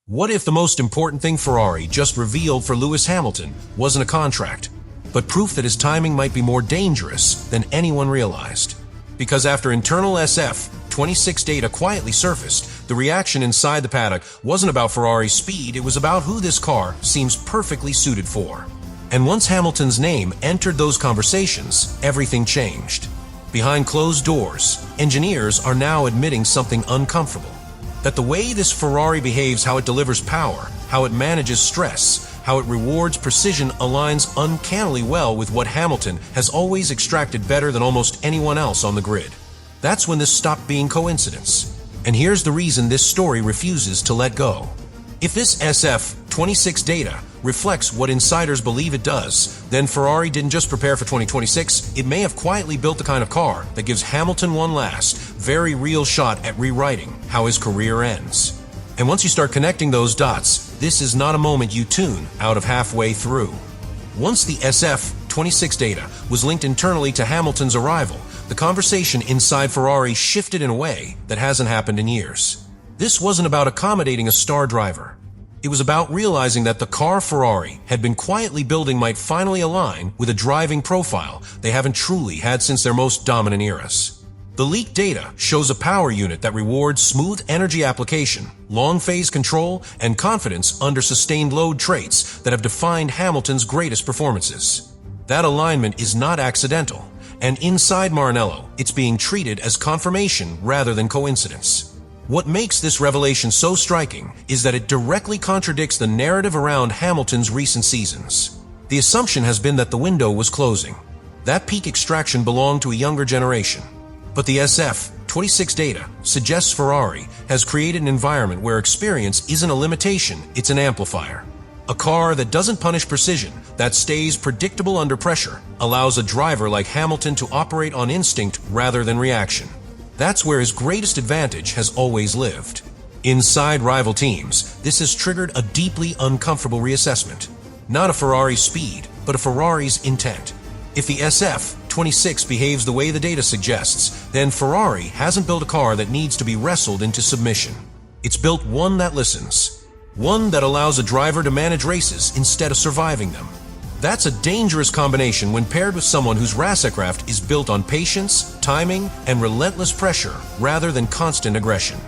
What if the most important thing Ferrari just revealed for Lewis Hamilton wasn't a contract, but proof that his timing might be more dangerous than anyone realized? Because after internal SF-26 data quietly surfaced, the reaction inside the paddock wasn't about Ferrari's speed, it was about who this car seems perfectly suited for. And once Hamilton's name entered those conversations, everything changed. Behind closed doors, engineers are now admitting something uncomfortable. That the way this Ferrari behaves, how it delivers power, how it manages stress, how it rewards precision aligns uncannily well with what Hamilton has always extracted better than almost anyone else on the grid. That's when this stopped being coincidence. And here's the reason this story refuses to let go. If this SF-26 data reflects what insiders believe it does, then Ferrari didn't just prepare for 2026, it may have quietly built the kind of car that gives Hamilton one last, very real shot at rewriting how his career ends. And once you start connecting those dots, this is not a moment you tune out of halfway through. Once the SF-26 data was linked internally to Hamilton's arrival, the conversation inside Ferrari shifted in a way that hasn't happened in years. This wasn't about accommodating a star driver. It was about realizing that the car Ferrari had been quietly building might finally align with a driving profile they haven't truly had since their most dominant eras. The leaked data shows a power unit that rewards smooth energy application, long phase control, and confidence under sustained load traits that have defined Hamilton's greatest performances. That alignment is not accidental, and inside Maranello, it's being treated as confirmation rather than coincidence. What makes this revelation so striking is that it directly contradicts the narrative around Hamilton's recent seasons. The assumption has been that the window was closing. That peak extraction belonged to a younger generation. But the SF-26 data suggests Ferrari has created an environment where experience isn't a limitation, it's an amplifier. A car that doesn't punish precision, that stays predictable under pressure, allows a driver like Hamilton to operate on instinct rather than reaction. That's where his greatest advantage has always lived. Inside rival teams, this has triggered a deeply uncomfortable reassessment. Not a Ferrari's speed, but a Ferrari's intent. If the SF-26 behaves the way the data suggests, then Ferrari hasn't built a car that needs to be wrestled into submission. It's built one that listens. One that allows a driver to manage races instead of surviving them. That's a dangerous combination when paired with someone whose racecraft is built on patience, timing, and relentless pressure rather than constant aggression.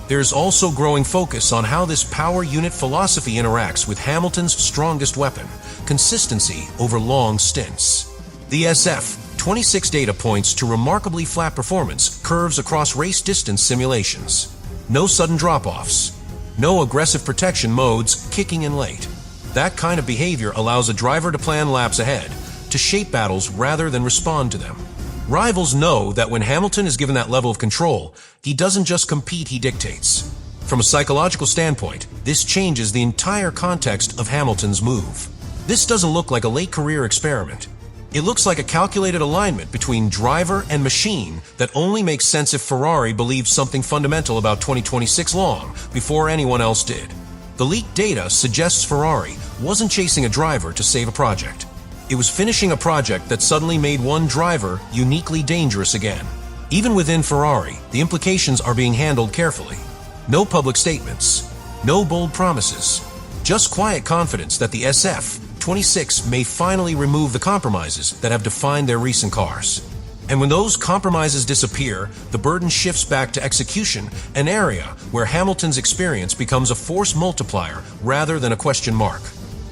There's also growing focus on how this power unit philosophy interacts with Hamilton's strongest weapon, consistency over long stints. The SF-26 data points to remarkably flat performance curves across race distance simulations. No sudden drop-offs. No aggressive protection modes kicking in late. That kind of behavior allows a driver to plan laps ahead, to shape battles rather than respond to them. Rivals know that when Hamilton is given that level of control, he doesn't just compete, he dictates. From a psychological standpoint, this changes the entire context of Hamilton's move. This doesn't look like a late career experiment. It looks like a calculated alignment between driver and machine that only makes sense if Ferrari believed something fundamental about 2026 long before anyone else did. The leaked data suggests Ferrari wasn't chasing a driver to save a project. It was finishing a project that suddenly made one driver uniquely dangerous again. Even within Ferrari, the implications are being handled carefully. No public statements, no bold promises, just quiet confidence that the SF-26 may finally remove the compromises that have defined their recent cars. And when those compromises disappear, the burden shifts back to execution, an area where Hamilton's experience becomes a force multiplier rather than a question mark.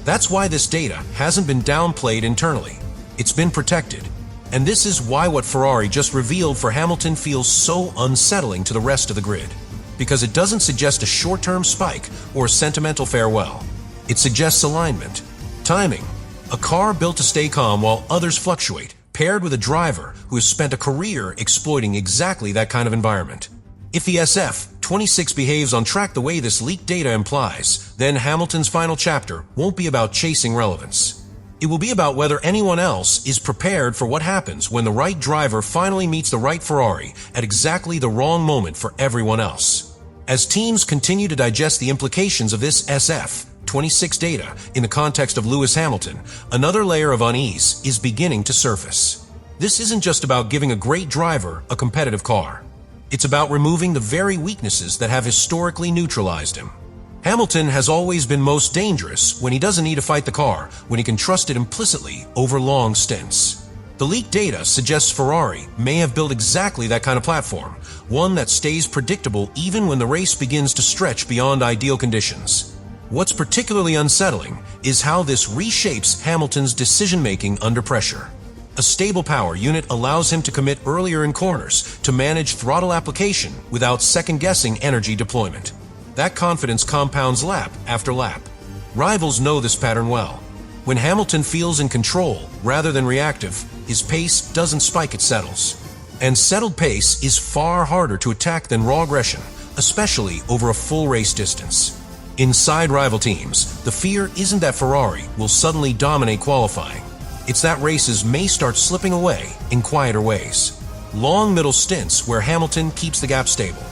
That's why this data hasn't been downplayed internally. It's been protected. And this is why what Ferrari just revealed for Hamilton feels so unsettling to the rest of the grid. Because it doesn't suggest a short-term spike or a sentimental farewell. It suggests alignment, timing, a car built to stay calm while others fluctuate, paired with a driver who has spent a career exploiting exactly that kind of environment. If the SF-26 behaves on track the way this leaked data implies, then Hamilton's final chapter won't be about chasing relevance. It will be about whether anyone else is prepared for what happens when the right driver finally meets the right Ferrari at exactly the wrong moment for everyone else. As teams continue to digest the implications of this SF-26 data in the context of Lewis Hamilton, another layer of unease is beginning to surface. This isn't just about giving a great driver a competitive car. It's about removing the very weaknesses that have historically neutralized him. Hamilton has always been most dangerous when he doesn't need to fight the car, when he can trust it implicitly over long stints. The leaked data suggests Ferrari may have built exactly that kind of platform, one that stays predictable even when the race begins to stretch beyond ideal conditions. What's particularly unsettling is how this reshapes Hamilton's decision-making under pressure. A stable power unit allows him to commit earlier in corners, to manage throttle application without second-guessing energy deployment. That confidence compounds lap after lap. Rivals know this pattern well. When Hamilton feels in control rather than reactive, his pace doesn't spike, it settles. And settled pace is far harder to attack than raw aggression, especially over a full race distance. Inside rival teams, the fear isn't that Ferrari will suddenly dominate qualifying. It's that races may start slipping away in quieter ways. Long middle stints where Hamilton keeps the gap stable.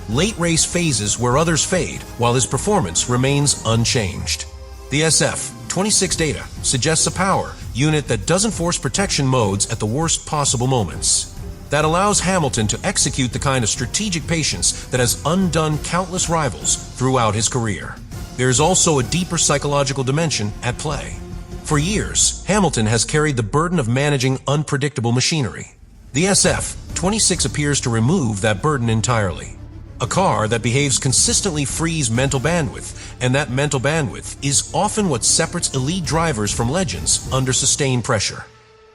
Late race phases where others fade while his performance remains unchanged. The SF-26 data suggests a power unit that doesn't force protection modes at the worst possible moments. That allows Hamilton to execute the kind of strategic patience that has undone countless rivals throughout his career. There's also a deeper psychological dimension at play. For years, Hamilton has carried the burden of managing unpredictable machinery. The SF-26 appears to remove that burden entirely. A car that behaves consistently frees mental bandwidth, and that mental bandwidth is often what separates elite drivers from legends under sustained pressure.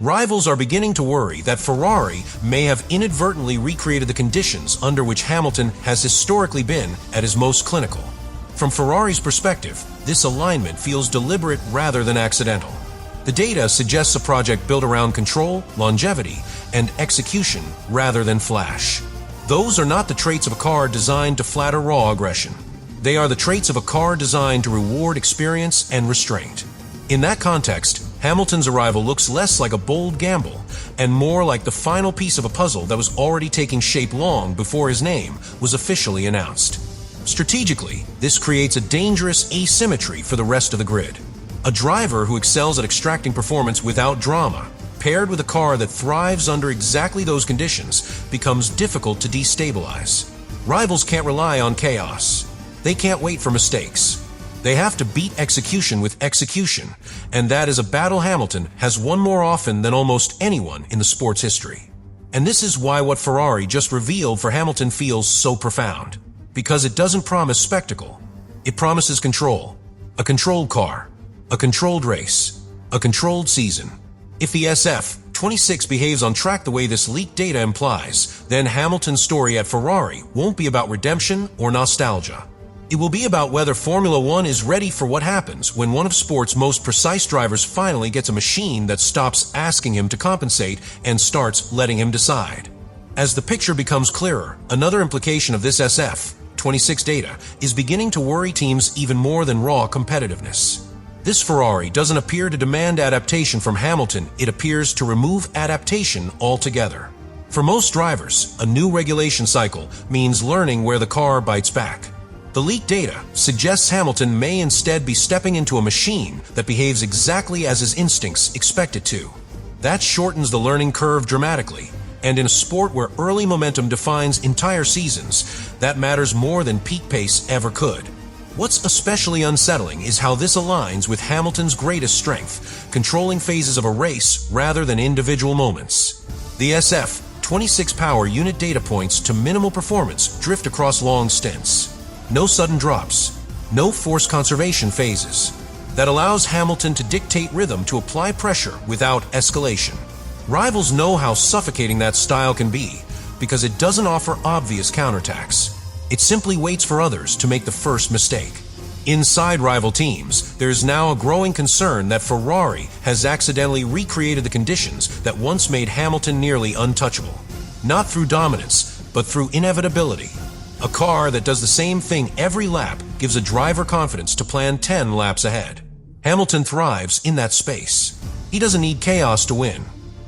Rivals are beginning to worry that Ferrari may have inadvertently recreated the conditions under which Hamilton has historically been at his most clinical. From Ferrari's perspective, this alignment feels deliberate rather than accidental. The data suggests a project built around control, longevity, and execution rather than flash. Those are not the traits of a car designed to flatter raw aggression. They are the traits of a car designed to reward experience and restraint. In that context, Hamilton's arrival looks less like a bold gamble and more like the final piece of a puzzle that was already taking shape long before his name was officially announced. Strategically, this creates a dangerous asymmetry for the rest of the grid. A driver who excels at extracting performance without drama, paired with a car that thrives under exactly those conditions, becomes difficult to destabilize. Rivals can't rely on chaos. They can't wait for mistakes. They have to beat execution with execution, and that is a battle Hamilton has won more often than almost anyone in the sport's history. And this is why what Ferrari just revealed for Hamilton feels so profound. Because it doesn't promise spectacle. It promises control. A controlled car. A controlled race. A controlled season. If the SF-26 behaves on track the way this leaked data implies, then Hamilton's story at Ferrari won't be about redemption or nostalgia. It will be about whether Formula One is ready for what happens when one of sport's most precise drivers finally gets a machine that stops asking him to compensate and starts letting him decide. As the picture becomes clearer, another implication of this SF-26 data is beginning to worry teams even more than raw competitiveness. This Ferrari doesn't appear to demand adaptation from Hamilton, it appears to remove adaptation altogether. For most drivers, a new regulation cycle means learning where the car bites back. The leaked data suggests Hamilton may instead be stepping into a machine that behaves exactly as his instincts expect it to. That shortens the learning curve dramatically, and in a sport where early momentum defines entire seasons, that matters more than peak pace ever could. What's especially unsettling is how this aligns with Hamilton's greatest strength, controlling phases of a race rather than individual moments. The SF-26 power unit data points to minimal performance drift across long stints. No sudden drops, no forced conservation phases. That allows Hamilton to dictate rhythm to apply pressure without escalation. Rivals know how suffocating that style can be because it doesn't offer obvious counterattacks. It simply waits for others to make the first mistake. Inside rival teams, there is now a growing concern that Ferrari has accidentally recreated the conditions that once made Hamilton nearly untouchable. Not through dominance, but through inevitability. A car that does the same thing every lap gives a driver confidence to plan 10 laps ahead. Hamilton thrives in that space. He doesn't need chaos to win.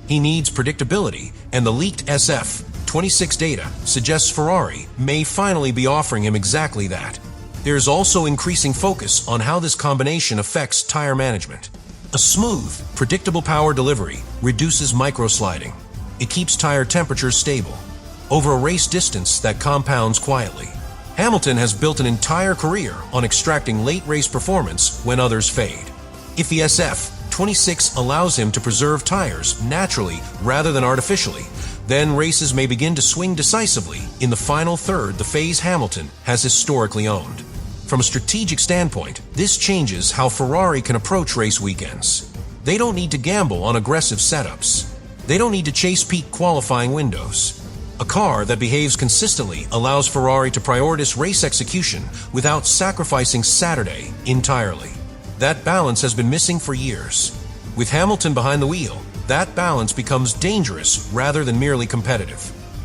He needs predictability, and the leaked SF-26 data suggests Ferrari may finally be offering him exactly that. There is also increasing focus on how this combination affects tire management. A smooth, predictable power delivery reduces microsliding. It keeps tire temperatures stable. Over a race distance that compounds quietly, Hamilton has built an entire career on extracting late race performance when others fade. If the SF-26 allows him to preserve tires naturally rather than artificially, then races may begin to swing decisively in the final third the phase Hamilton has historically owned. From a strategic standpoint, this changes how Ferrari can approach race weekends. They don't need to gamble on aggressive setups. They don't need to chase peak qualifying windows. A car that behaves consistently allows Ferrari to prioritize race execution without sacrificing Saturday entirely. That balance has been missing for years. With Hamilton behind the wheel, that balance becomes dangerous rather than merely competitive.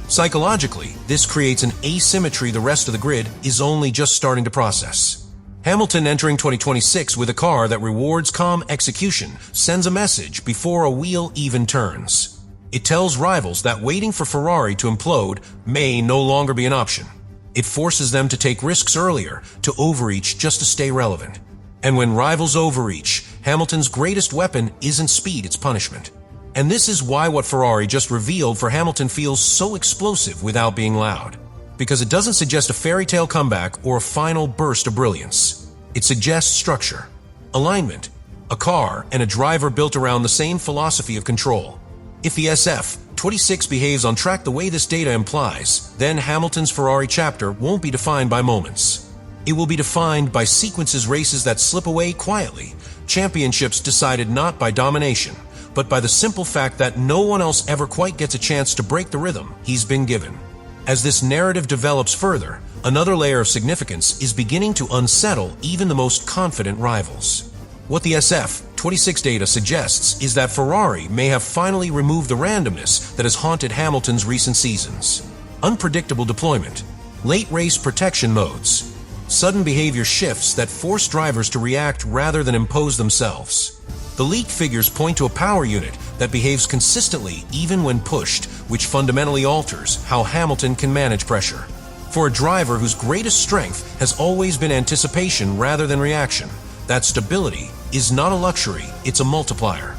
Psychologically, this creates an asymmetry the rest of the grid is only just starting to process. Hamilton entering 2026 with a car that rewards calm execution sends a message before a wheel even turns. It tells rivals that waiting for Ferrari to implode may no longer be an option. It forces them to take risks earlier, to overreach just to stay relevant. And when rivals overreach, Hamilton's greatest weapon isn't speed, it's punishment. And this is why what Ferrari just revealed for Hamilton feels so explosive without being loud. Because it doesn't suggest a fairy tale comeback or a final burst of brilliance. It suggests structure, alignment, a car and a driver built around the same philosophy of control. If the SF-26 behaves on track the way this data implies, then Hamilton's Ferrari chapter won't be defined by moments. It will be defined by sequences races that slip away quietly, championships decided not by domination, but by the simple fact that no one else ever quite gets a chance to break the rhythm he's been given. As this narrative develops further, another layer of significance is beginning to unsettle even the most confident rivals. What the SF-26 data suggests is that Ferrari may have finally removed the randomness that has haunted Hamilton's recent seasons. Unpredictable deployment, late race protection modes, sudden behavior shifts that force drivers to react rather than impose themselves. The leaked figures point to a power unit that behaves consistently even when pushed, which fundamentally alters how Hamilton can manage pressure. For a driver whose greatest strength has always been anticipation rather than reaction, that stability is not a luxury, it's a multiplier.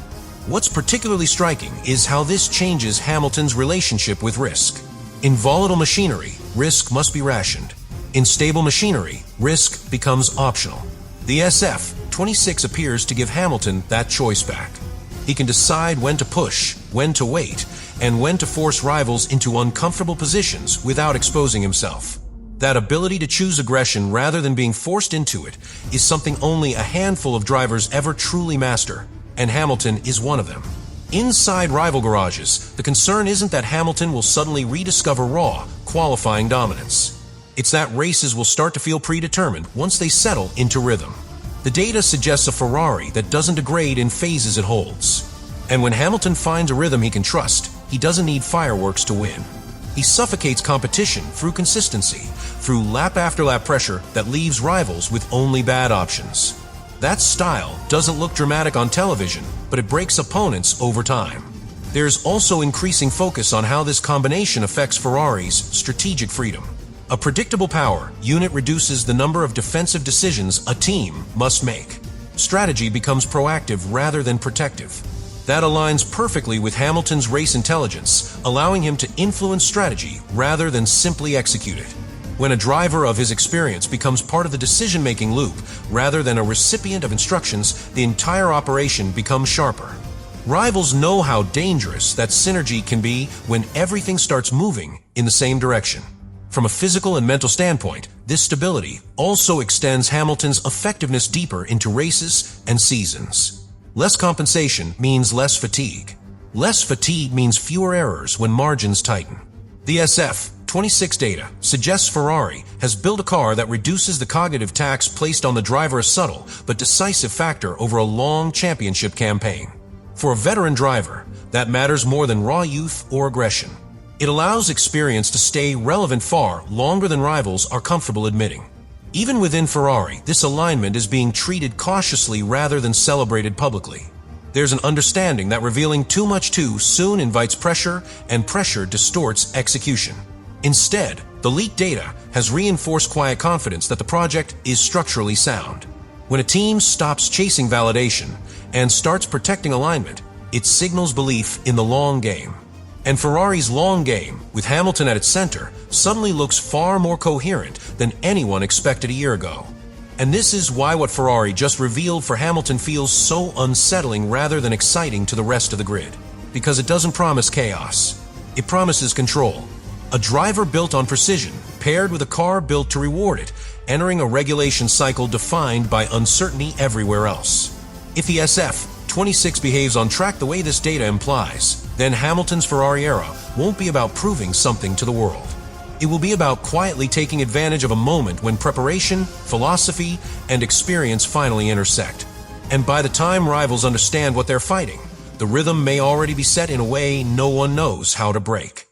What's particularly striking is how this changes Hamilton's relationship with risk. In volatile machinery, risk must be rationed. In stable machinery, risk becomes optional. The SF-26 appears to give Hamilton that choice back. He can decide when to push, when to wait, and when to force rivals into uncomfortable positions without exposing himself. That ability to choose aggression rather than being forced into it is something only a handful of drivers ever truly master, and Hamilton is one of them. Inside rival garages, the concern isn't that Hamilton will suddenly rediscover raw, qualifying dominance. It's that races will start to feel predetermined once they settle into rhythm. The data suggests a Ferrari that doesn't degrade in phases it holds. And when Hamilton finds a rhythm he can trust, he doesn't need fireworks to win. He suffocates competition through consistency, through lap after lap pressure that leaves rivals with only bad options. That style doesn't look dramatic on television, but it breaks opponents over time. There's also increasing focus on how this combination affects Ferrari's strategic freedom. A predictable power unit reduces the number of defensive decisions a team must make. Strategy becomes proactive rather than protective. That aligns perfectly with Hamilton's race intelligence, allowing him to influence strategy rather than simply execute it. When a driver of his experience becomes part of the decision-making loop rather than a recipient of instructions, the entire operation becomes sharper. Rivals know how dangerous that synergy can be when everything starts moving in the same direction. From a physical and mental standpoint, this stability also extends Hamilton's effectiveness deeper into races and seasons. Less compensation means less fatigue. Less fatigue means fewer errors when margins tighten. The SF-26 data suggests Ferrari has built a car that reduces the cognitive tax placed on the driver, a subtle but decisive factor over a long championship campaign. For a veteran driver, that matters more than raw youth or aggression. It allows experience to stay relevant far longer than rivals are comfortable admitting. Even within Ferrari, this alignment is being treated cautiously rather than celebrated publicly. There's an understanding that revealing too much too soon invites pressure, and pressure distorts execution. Instead, the leaked data has reinforced quiet confidence that the project is structurally sound. When a team stops chasing validation and starts protecting alignment, it signals belief in the long game. And Ferrari's long game, with Hamilton at its center, suddenly looks far more coherent than anyone expected a year ago. And this is why what Ferrari just revealed for Hamilton feels so unsettling rather than exciting to the rest of the grid. Because it doesn't promise chaos. It promises control. A driver built on precision, paired with a car built to reward it, entering a regulation cycle defined by uncertainty everywhere else. If the SF-26 behaves on track the way this data implies, then Hamilton's Ferrari era won't be about proving something to the world. It will be about quietly taking advantage of a moment when preparation, philosophy, and experience finally intersect. And by the time rivals understand what they're fighting, the rhythm may already be set in a way no one knows how to break.